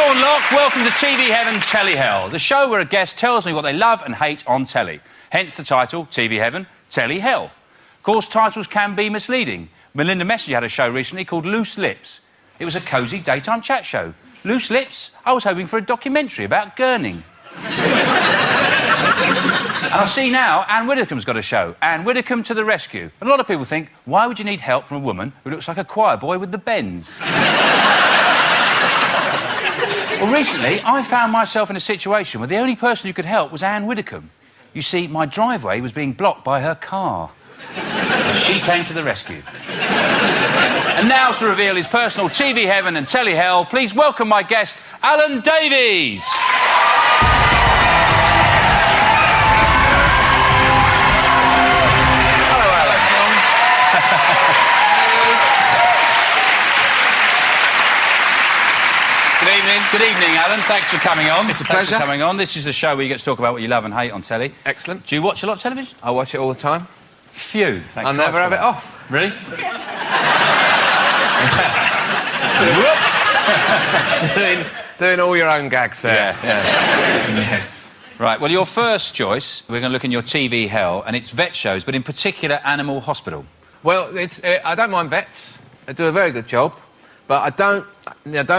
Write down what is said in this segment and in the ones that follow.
on lock. Welcome to TV Heaven, Telly Hell, the show where a guest tells me what they love and hate on telly. Hence the title, TV Heaven, Telly Hell. Of course, titles can be misleading. Melinda Messenger had a show recently called Loose Lips. It was a cosy daytime chat show. Loose Lips? I was hoping for a documentary about gurning. And I see now Anne Widdecombe's got a show, Anne Widdecombe to the rescue. And a lot of people think, why would you need help from a woman who looks like a choir boy with the bends? Well, recently, I found myself in a situation where the only person who could help was Anne Widdecombe. You see, my driveway was being blocked by her car. She came to the rescue. And now, to reveal his personal TV Heaven and Telly Hell, please welcome my guest, Alan Davies. Hello, Alan. Good evening. Good evening, Alan. Thanks for coming on. It's a pleasure. Thanks for coming on. This is the show where you get to talk about what you love and hate on telly. Excellent. Do you watch a lot of television? I watch it all the time. Phew. I'll never have it off. Really? doing all your own gags there. Yeah. Yes. Right, well, your first choice, we're going to look in your TV Hell, and it's vet shows, but in particular Animal Hospital. Well, I don't mind vets. They do a very good job. But I don't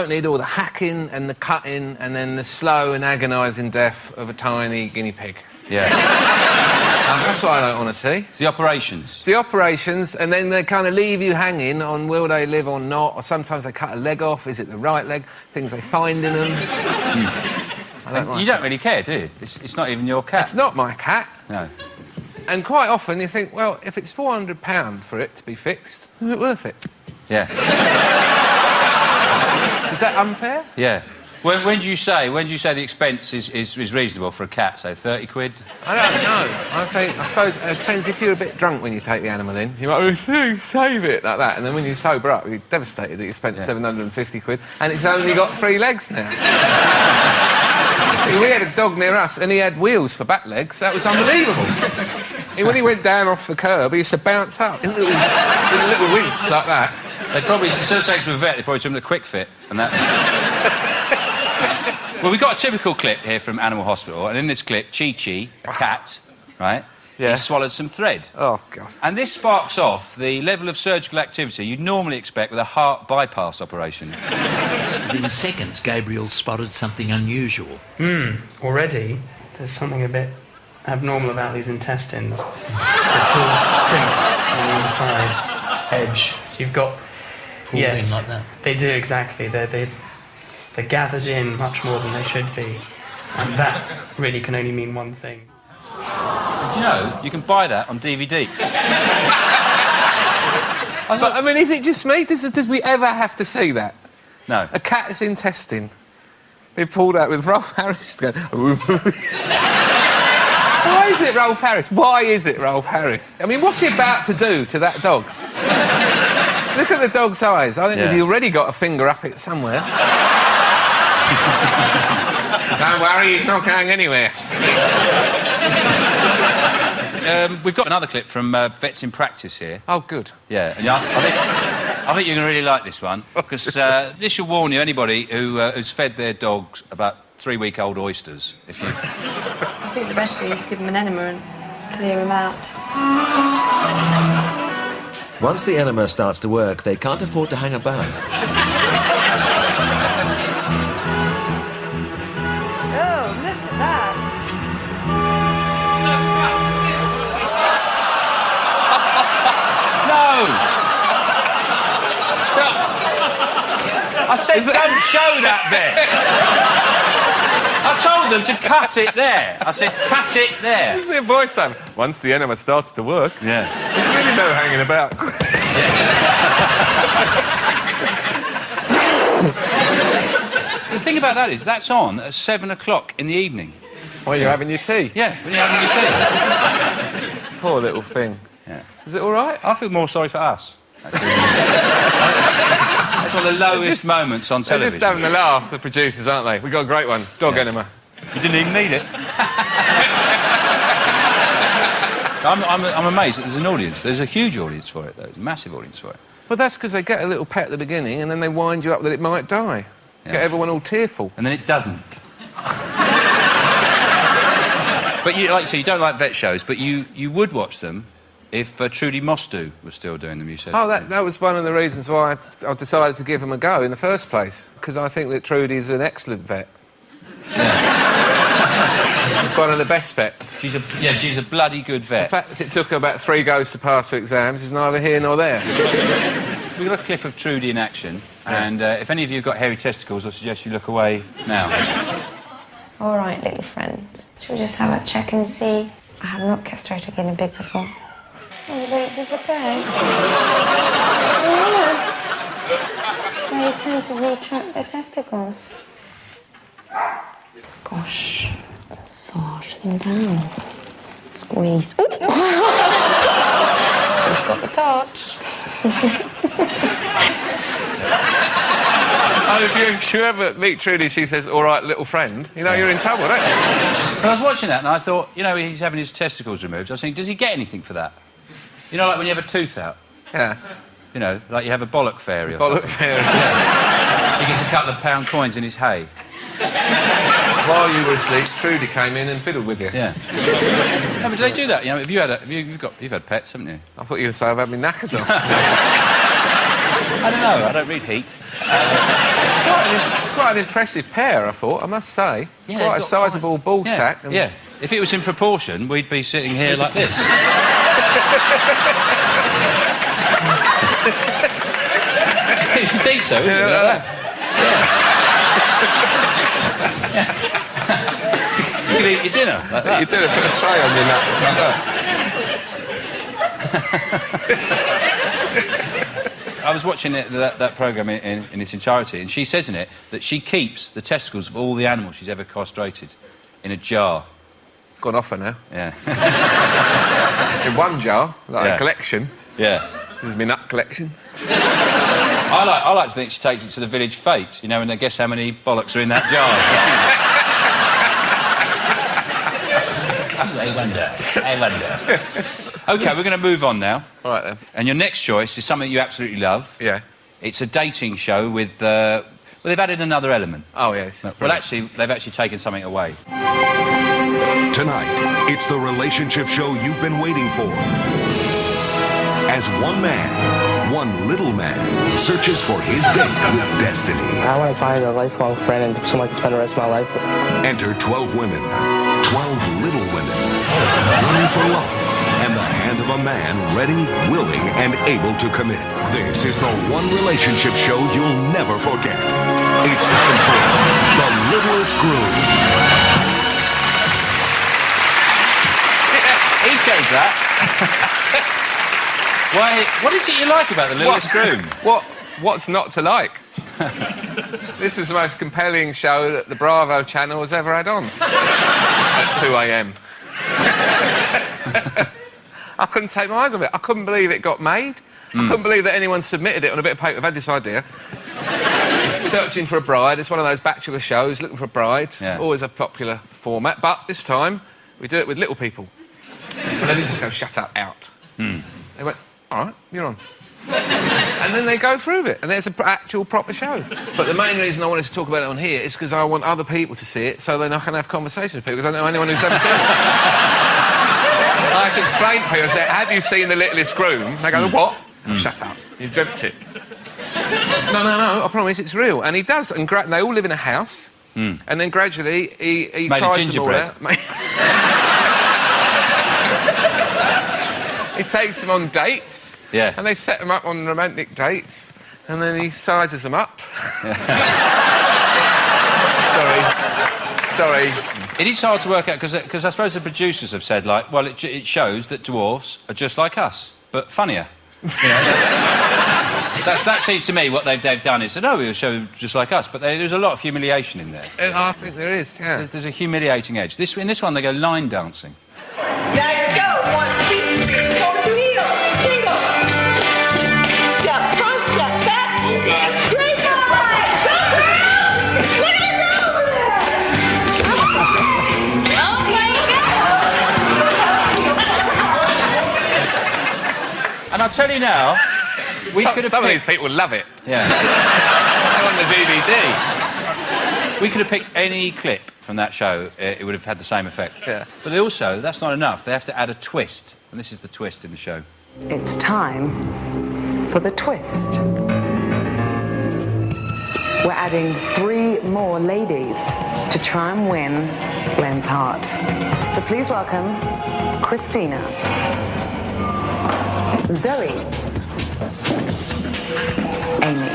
need all the hacking and the cutting and then the slow and agonising death of a tiny guinea pig. Yeah. That's what I don't want to see. It's the operations. It's the operations, and then they kind of leave you hanging on will they live or not, or sometimes they cut a leg off, is it the right leg, things they find in them. You don't really care, do you? It's not even your cat. It's not my cat. No. And quite often you think, well, if it's £400 for it to be fixed, is it worth it? Yeah. Is that unfair? Yeah. When do you say the expense is reasonable for a cat? Say 30 quid? I don't know. I suppose it depends if you're a bit drunk when you take the animal in. You might save it like that, and then when you sober up, you're devastated that you spent 750 quid and it's only got 3 legs now. We had a dog near us and he had wheels for back legs. That was unbelievable. When he went down off the curb, he used to bounce up in little winks like that. They probably, instead of taking to a vet, they probably took him to a quick fit, and that. Well, we've got a typical clip here from Animal Hospital, and in this clip, Chi-Chi, a cat, right? Yeah. He swallowed some thread. Oh, God. And this sparks off the level of surgical activity you'd normally expect with a heart bypass operation. Within seconds, Gabriel spotted something unusual. Already, there's something a bit abnormal about these intestines. They feel crimped on the inside edge. So you've got... Pulled in like that. They do, exactly. They're gathered in much more than they should be. And that really can only mean one thing. Do you know, you can buy that on DVD. But, I mean, is it just me? Does we ever have to see that? No. A cat's intestine be pulled out with Rolf Harris going... Why is it Rolf Harris? Why is it Rolf Harris? I mean, what's he about to do to that dog? Look at the dog's eyes. I think he's already got a finger up it somewhere. Don't worry, he's not going anywhere. We've got another clip from Vets in Practice here. Oh, good. Yeah, and I think you're going to really like this one, because this should warn you, anybody who's fed their dogs about 3-week-old oysters, if you... I think the best thing is to give them an enema and clear them out. Once the enema starts to work, they can't afford to hang about. Oh, look at that. No! I said don't show that bit. I told them to cut it there. I said, cut it there. This is the voiceover. Once the enema starts to work... Yeah. There's really no hanging about. The thing about that is, that's on at 7 o'clock in the evening. While you're having your tea? Yeah, when you're having your tea. Poor little thing. Yeah. Is it all right? I feel more sorry for us. That's one of the lowest moments on television. They're just having a laugh, the producers, aren't they? We've got a great one. Dog enema. You didn't even need it. I'm amazed that there's an audience. There's a huge audience for it, though. There's a massive audience for it. Well, that's because they get a little pet at the begining and then they wind you up that it might die. Get everyone all tearful. And then it doesn't. But you, like you say, you don't like vet shows, but you would watch them if Trudy Mostu was still doing them, you said. Oh, that was one of the reasons why I decided to give them a go in the first place, because I think that Trudy's an excellent vet. She's one of the best vets. She's a bloody good vet. In fact, it took her about 3 goes to pass her exams. It's neither here nor there. We've got a clip of Trudy in action, and if any of you have got hairy testicles, I suggest you look away now. All right, little friend. Should we just have a check and see? I have not castrated guinea pig before. Oh, wait, is it okay? Oh, yeah. Are you trying to retract their testicles? Gosh. Massage them down. Squeeze. Ooh. She's got the touch. Oh, if you ever meet Trudy, she says, all right, little friend, you know, you're in trouble, don't you? I was watching that and I thought, you know, he's having his testicles removed. I was thinking, does he get anything for that? You know, like when you have a tooth out? Yeah. You know, like you have a bollock fairy or Bollock something. fairy. Yeah. He gets a couple of £1 coins in his hay. While you were asleep, Trudy came in and fiddled with you. Yeah. No, but do they do that? You know, you've had pets, haven't you? I thought you were saying I've had my knackers on. I don't know. I don't read Heat. Quite an impressive pair, I thought, I must say. Yeah, quite a sizeable ball sack. And... Yeah. If it was in proportion, we'd be sitting here like this. You think so? Yeah, like that. Yeah. You could eat your dinner like that. You did put a tray on your nuts like that. I was watching that programme in its entirety, and she says in it that she keeps the testicles of all the animals she's ever castrated in a jar. Gone off her now. Yeah. In one jar, like Yeah. a collection. Yeah. This is my nut collection. I like to think she takes it to the village fete, you know, and they guess how many bollocks are in that jar. I wonder. OK, we're going to move on now. All right, then. And your next choice is something you absolutely love. Yeah. It's a dating show with... well, they've added another element. Oh, yes. Well, actually, they've actually taken something away. Tonight, it's the relationship show you've been waiting for. As one man, one little man, searches for his date with destiny. I want to find a lifelong friend and someone I can spend the rest of my life with. Enter 12 women, 12 little women, running for love, and the hand of a man ready, willing, and able to commit. This is the one relationship show you'll never forget. It's time for The Littlest Groom. He chose that. Why? What is it you like about The Littlest Groom? What's not to like? This was the most compelling show that the Bravo channel has ever had on. At 2 a.m. I couldn't take my eyes off it. I couldn't believe it got made. I couldn't believe that anyone submitted it on a bit of paper. I've had this idea. Searching for a bride. It's one of those bachelor shows, looking for a bride. Yeah. Always a popular format. But this time, we do it with little people. And then they just go, shut up, out. They went, all right, you're on. And then they go through it, and there's an actual proper show. But the main reason I wanted to talk about it on here is because I want other people to see it, so then I can have conversations with people, because I don't know anyone who's ever seen it. I have to explain to people, I say, have you seen The Littlest Groom? And they go, what? Oh, shut up, you've dreamt it. No, I promise, it's real. And he does, and they all live in a house, and then gradually he tries them all out. He takes them on dates. Yeah. And they set them up on romantic dates, and then he sizes them up. Sorry. It is hard to work out, because I suppose the producers have said, like, well, it shows that dwarfs are just like us, but funnier. You know, that seems to me what they've done is, no, we'll show just like us, but there's a lot of humiliation in there. I think there is, yeah. There's a humiliating edge. In this one, they go line dancing. Now go. 1, 2, 3, 4, 2 heels. Single. Step front, step back. Great boy. Go girl. Look at her over there. Oh my God. And I'll tell you now, we could have Some of these people love it. Yeah. They're on the DVD. We could have picked any clip from that show, it would have had the same effect. Yeah. But they also, that's not enough, they have to add a twist. And this is the twist in the show. It's time for the twist. We're adding 3 more ladies to try and win Glenn's heart. So please welcome Christina, Zoe, Amy.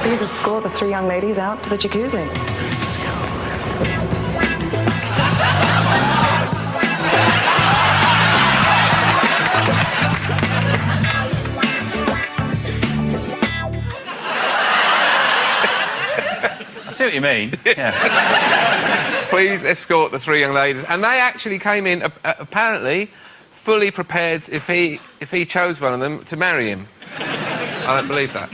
Please escort the 3 young ladies out to the jacuzzi. Let's go. I see what you mean. Yeah. Please escort the 3 young ladies. And they actually came in, apparently, fully prepared if he chose one of them to marry him. I don't believe that.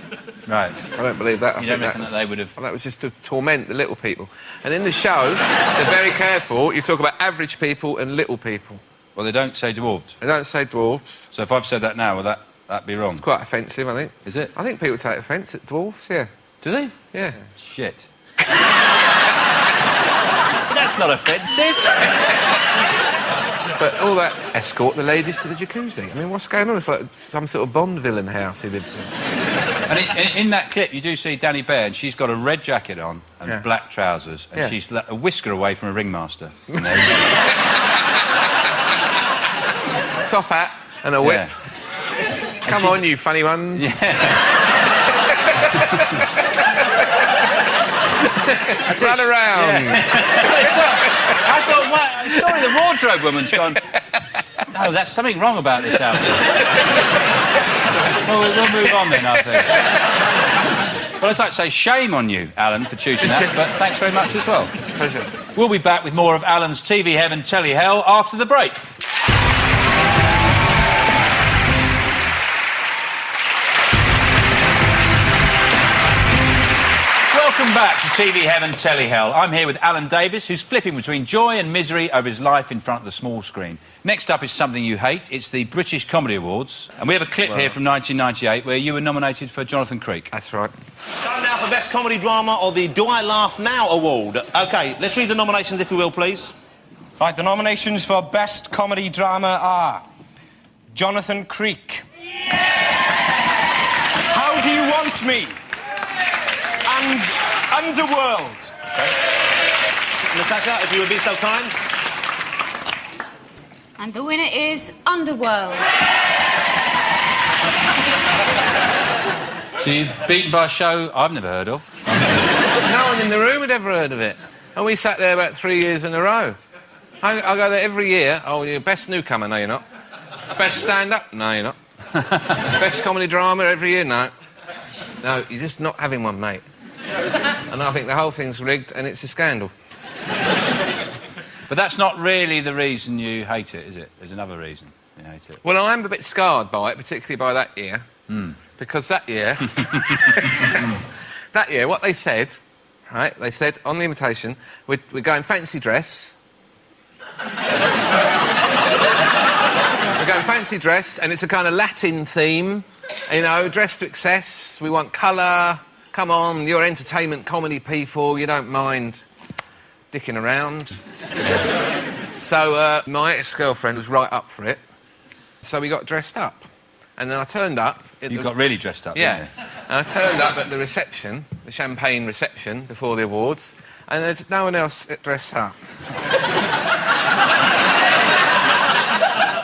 Right. I don't believe that. You don't reckon that they would have... That was just to torment the little people. And in the show, they're very careful. You talk about average people and little people. Well, they don't say dwarves. They don't say dwarfs. So if I've said that now, will that be wrong? It's quite offensive, I think. Is it? I think people take offence at dwarfs, yeah. Do they? Yeah. Shit. That's not offensive. But all that escort the ladies to the jacuzzi. I mean, what's going on? It's like some sort of Bond villain house he lives in. And in that clip, you do see Danny Baird. She's got a red jacket on and black trousers, and she's a whisker away from a ringmaster. You know? Top hat and a whip. Yeah. Come on, you funny ones. Yeah. Run around. Yeah. I thought, sorry, the wardrobe woman's gone. No, that's something wrong about this outfit. Well, we'll move on then, I think. Well, I'd like to say shame on you, Alan, for choosing that, but thanks very much as well. It's a pleasure. We'll be back with more of Alan's TV Heaven, Telly Hell after the break. Welcome back to TV Heaven, Telly Hell. I'm here with Alan Davies, who's flipping between joy and misery over his life in front of the small screen. Next up is something you hate. It's the British Comedy Awards. And we have a clip here from 1998 where you were nominated for Jonathan Creek. That's right. Time now for Best Comedy Drama or the Do I Laugh Now Award. OK, let's read the nominations, if we will, please. Right, the nominations for Best Comedy Drama are... Jonathan Creek. How Do You Want Me? And Underworld. Okay. Natasha, if you would be so kind. And the winner is Underworld. So you're beaten by a show I've never heard of. No one in the room had ever heard of it. And we sat there about 3 years in a row. I go there every year. Oh, you're best newcomer. No, you're not. Best stand-up? No, you're not. Best comedy drama every year? No. No, you're just not having one, mate. And I think the whole thing's rigged and it's a scandal. But that's not really the reason you hate it, is it? There's another reason you hate it. Well, I am a bit scarred by it, particularly by that year. Because that year... that year, what they said, right, they said on the invitation, we're going fancy dress. We're going fancy dress, and it's a kind of Latin theme, you know, dress to excess, we want colour, come on, you're entertainment comedy people, you don't mind dicking around. So my ex-girlfriend was right up for it, so we got dressed up. And then I turned up... You got really dressed up, yeah. Didn't you? And I turned up at the reception, the champagne reception, before the awards, and there's no one else dressed up.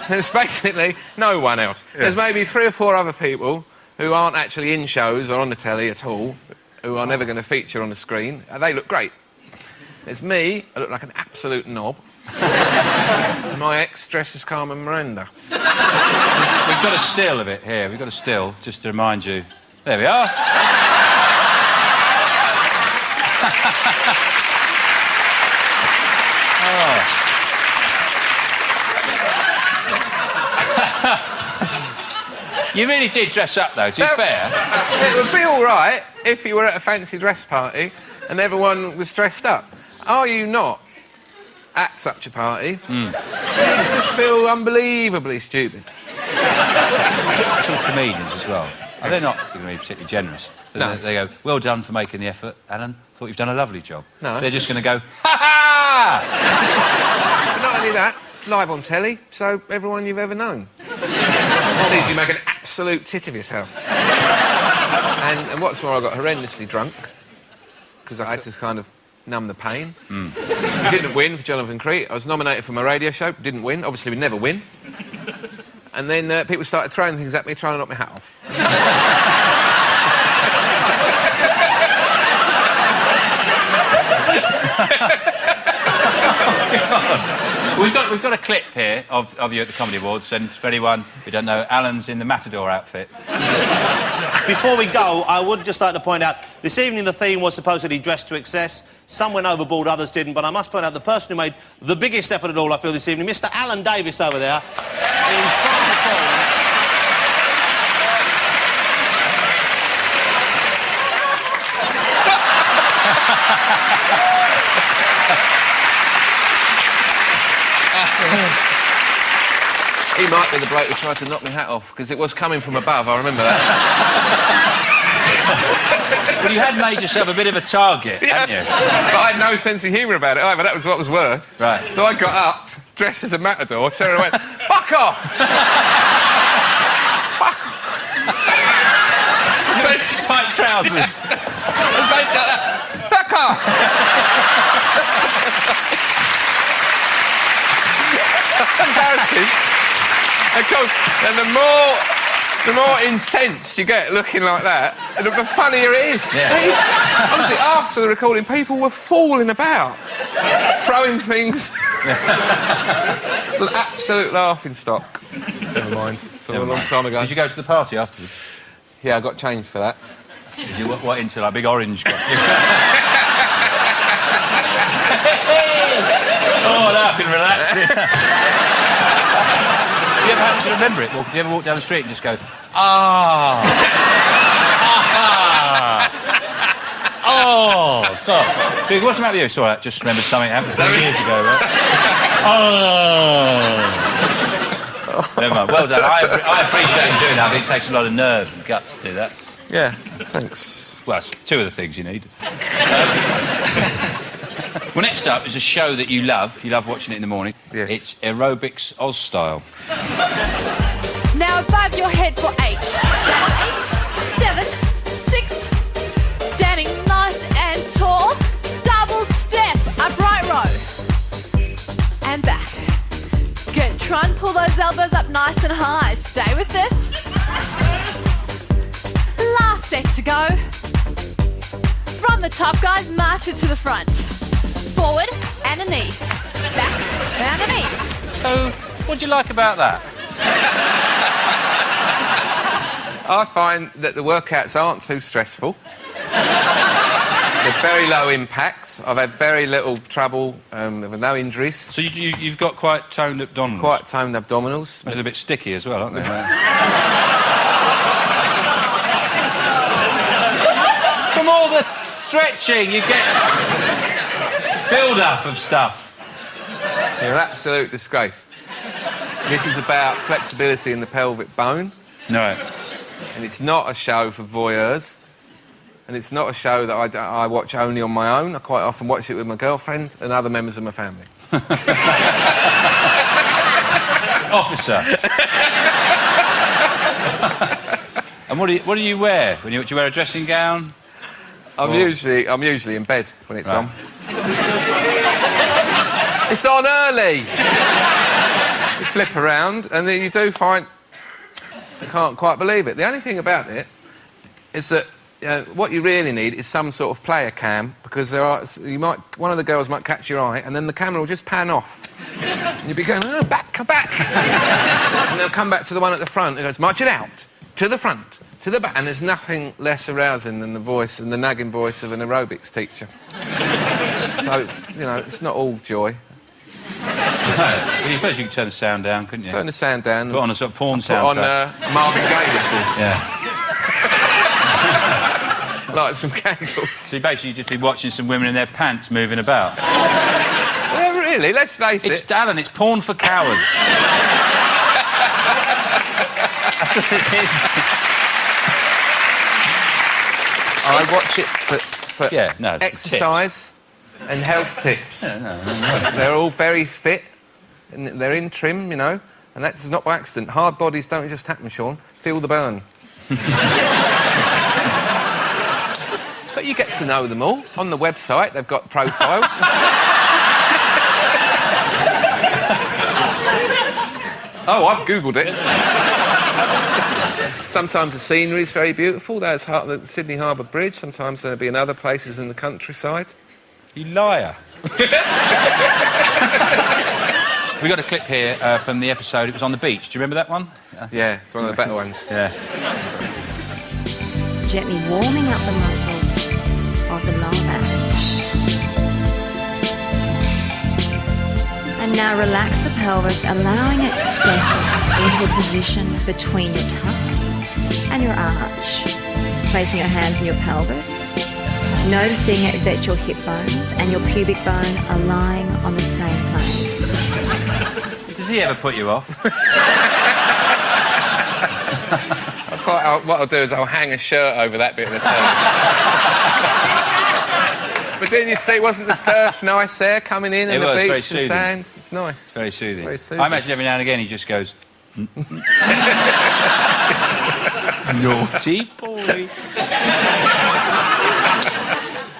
There's basically no one else. Yeah. There's maybe 3 or 4 other people who aren't actually in shows or on the telly at all, who are never going to feature on the screen. They look great. There's me, I look like an absolute knob. And my ex dressed as Carmen Miranda. We've got a still of it here. We've got a still, just to remind you. There we are. Oh. You really did dress up, though, to be fair. It would be all right if you were at a fancy dress party and everyone was dressed up. Are you not at such a party? You just feel unbelievably stupid. Actual comedians as well. Oh, they're not going to be particularly generous. No. They go, well done for making the effort, Alan. Thought you've done a lovely job. No. They're just going to go, ha-ha! But not only that, live on telly, so everyone you've ever known sees you make an absolute tit of yourself. And what's more, I got horrendously drunk, because I had to kind of numb the pain. We didn't win for Jonathan Crete. I was nominated for my radio show, didn't win. Obviously, we'd never win. And then people started throwing things at me, trying to knock my hat off. We've got a clip here of you at the Comedy Awards, and for anyone who don't know, Alan's in the Matador outfit. Before we go, I would just like to point out, this evening the theme was supposedly dressed to excess. Some went overboard, others didn't, but I must point out the person who made the biggest effort at all, I feel, this evening, Mr. Alan Davies over there, in fine form. He might be the bloke who tried to knock my hat off, because it was coming from above, I remember that. Well, you had made yourself a bit of a target, hadn't you? But I had no sense of humour about it either, that was what was worse. Right. So I got up, dressed as a matador, turned around and went, fuck off! Such tight trousers. It was basically like that. Fuck off! So embarrassing. Of course, and the more incensed you get looking like that, the funnier it is. Yeah. Honestly, after the recording, people were falling about, throwing things. It's an absolute laughing stock. Never mind. It's a long time ago. Did you go to the party afterwards? Yeah, I got changed for that. Did you what into like big orange costume? Oh, that can relax me. Do you ever happen to remember it? Well, do you ever walk down the street and just go, ah, oh, God. Dude, what's the matter with you? It's all right, just remembered something happened 3 years ago, right? Oh. Never mind. Well done. I appreciate you doing that. I think it takes a lot of nerve and guts to do that. Yeah, thanks. Well, that's two of the things you need. Well, next up is a show that you love. You love watching it in the morning. Yes. It's Aerobics Oz Style. Now above your head for 8. That's 8, 7, 6. Standing nice and tall. Double step, upright row. And back. Good. Try and pull those elbows up nice and high. Stay with this. Last set to go. From the top, guys, march it to the front. Forward and a knee. Back and a knee. So, what do you like about that? I find that the workouts aren't too stressful. They're very low impact. I've had very little trouble, with no injuries. So you've got quite toned abdominals? Quite toned abdominals. They're a bit sticky as well, aren't they? From all the stretching, you get build-up of stuff. You're an absolute disgrace. This is about flexibility in the pelvic bone. No. And it's not a show for voyeurs. And it's not a show that I watch only on my own. I quite often watch it with my girlfriend and other members of my family. Officer. And what do you wear? Do you wear a dressing gown? I'm usually in bed when it's on. It's on early. You flip around and then you do find... I can't quite believe it. The only thing about it is that what you really need is some sort of player cam, because one of the girls might catch your eye and then the camera will just pan off. And you'll be going, oh, back, come back. And they'll come back to the one at the front and goes, march it out, to the front, to the back. And there's nothing less arousing than the voice and the nagging voice of an aerobics teacher. So, it's not all joy. No. Well, you suppose you could turn the sound down, couldn't you? Turn the sound down. Put on a sort of porn soundtrack. Put on Marvin Gaye record. Yeah. Light some candles. So basically you'd just be watching some women in their pants moving about. Well, really, let's face it. Alan, it's porn for cowards. That's what it is. I watch it for exercise and health tips. They're all very fit, and they're in trim, you know, and that's not by accident. Hard bodies don't just happen, Sean. Feel the burn. But you get to know them all. On the website, they've got profiles. Oh, I've Googled it. Sometimes the scenery is very beautiful. There's the Sydney Harbour Bridge. Sometimes there'll be in other places in the countryside. You liar. We got a clip here from the episode. It was on the beach. Do you remember that one? Yeah, it's one of the better ones. Yeah. Gently warming up the muscles of the lower back. And now relax the pelvis, allowing it to settle into a position between your tuck and your arch. Placing your hands in your pelvis, noticing that your hip bones and your pubic bone are lying on the same plane. Does he ever put you off? What I'll do is I'll hang a shirt over that bit of the toe. But didn't you see, wasn't the surf nice there, coming in, and the beach and sand? It's nice. Very soothing. Very soothing. I imagine every now and again he just goes... Naughty boy.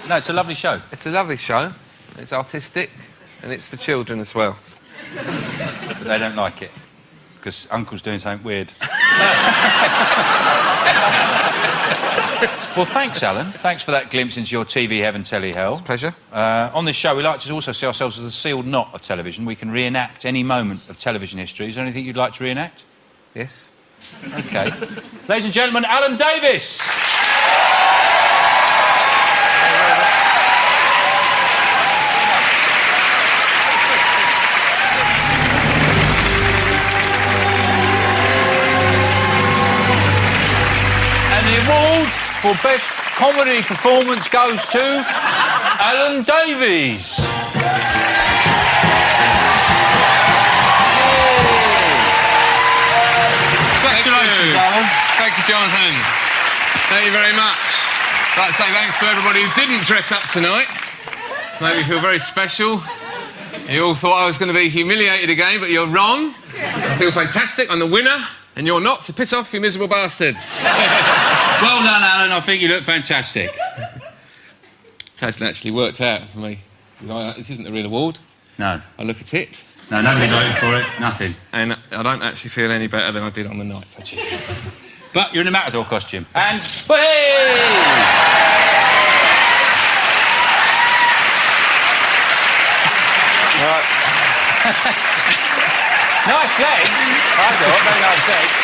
No, it's a lovely show. It's a lovely show. It's artistic, and it's for children as well. But they don't like it, because Uncle's doing something weird. Well, thanks, Alan. Thanks for that glimpse into your TV heaven, telly hell. It's a pleasure. On this show, we like to also see ourselves as the sealed knot of television. We can reenact any moment of television history. Is there anything you'd like to reenact? Yes. OK. Ladies and gentlemen, Alan Davies! And the award for Best Comedy Performance goes to Alan Davies. Congratulations, Alan. Thank you, Jonathan. Thank you very much. I'd like to say thanks to everybody who didn't dress up tonight. Made me feel very special. You all thought I was going to be humiliated again, but you're wrong. I feel fantastic. I'm the winner, and you're not, so piss off, you miserable bastards. Well done, Alan. I think you look fantastic. It hasn't actually worked out for me. This isn't a real award. No. I look at it. No, nobody voted for it. Nothing. And I don't actually feel any better than I did on the night. But you're in a Matador costume. And... Hey! Nice legs. I thought, very nice legs.